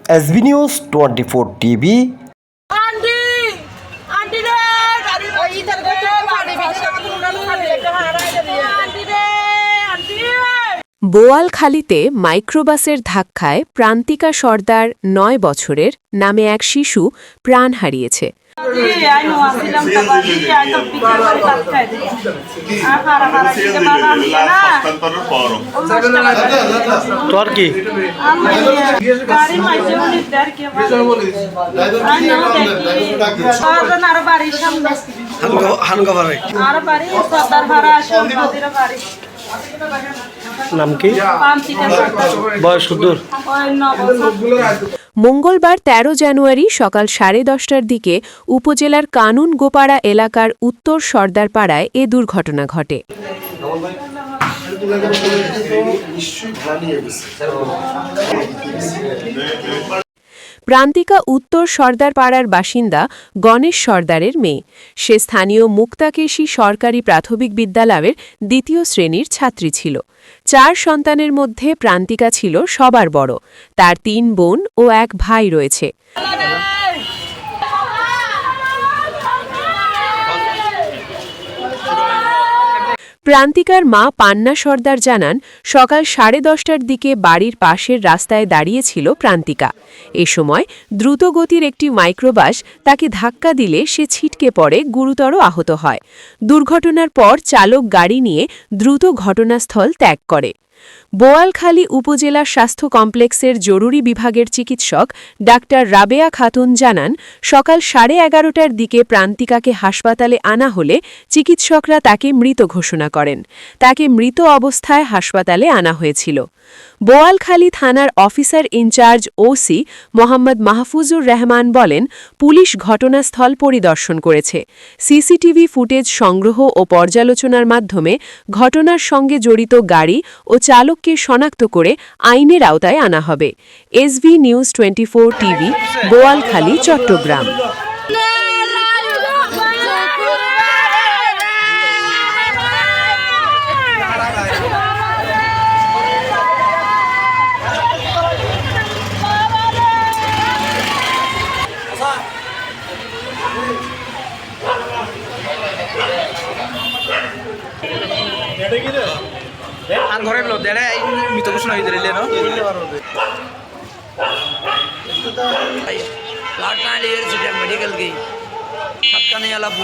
SB News 24 TV। বোয়ালখালীতে মাইক্রোবাসের ধাক্কায় প্রান্তিকা সর্দার ৯ বছরের নামে এক শিশু প্রাণ হারিয়েছে। তোর কি নাম কি বয়স দূর? মঙ্গলবার ১৩ জানুয়ারি সকাল 10:30টার দিকে উপজেলার কানুন গোপাড়া এলাকার উত্তর সর্দারপাড়ায় এ দুর্ঘটনা ঘটে। প্রান্তিকা উত্তর সর্দারপাড়ার বাসিন্দা গণেশ সর্দারের মেয়ে। সে স্থানীয় মুক্তাকেশী সরকারি প্রাথমিক বিদ্যালয়ের ২য় শ্রেণীর ছাত্রী ছিল। ৪ সন্তানের মধ্যে প্রান্তিকা ছিল সবার বড়। তার ৩ বোন ও ১ ভাই রয়েছে। প্রান্তিকার মা পান্না সর্দার জানান, সকাল 10:30টার দিকে বাড়ির পাশের রাস্তায় দাঁড়িয়েছিল প্রান্তিকা। এ সময় দ্রুতগতির একটি মাইক্রোবাস তাকে ধাক্কা দিলে সে ছিটকে পড়ে গুরুতর আহত হয়। দুর্ঘটনার পর চালক গাড়ি নিয়ে দ্রুত ঘটনাস্থল ত্যাগ করে। বোয়ালখালী উপজেলা স্বাস্থ্য কমপ্লেক্সের জরুরি বিভাগের চিকিৎসক ডাক্তার রাবেয়া খাতুন জানান, সকাল 11:30টার দিকে প্রান্তিকাকে হাসপাতালে আনা হলে চিকিৎসকরা তাকে মৃত ঘোষণা করেন। তাকে মৃত অবস্থায় হাসপাতালে আনা হয়েছিল। বোয়ালখালী থানার officer in-charge OC Mohammad Mahfuzur Rahman বলেন, পুলিশ ঘটনাস্থল পরিদর্শন করেছে। সিসিটিভি ফুটেজ সংগ্রহ ও পর্যালোচনার মাধ্যমে ঘটনার সঙ্গে জড়িত গাড়ি ও চালককে শনাক্ত করে আইনের আওতায় আনা হবে। SB news 24 TV, Boalkhali, Chattogram. ঘরের লোক দেড়ে মৃত ঘোষণা হয়ে দিলে না মেডিকেল গই সাতকানে আলাপ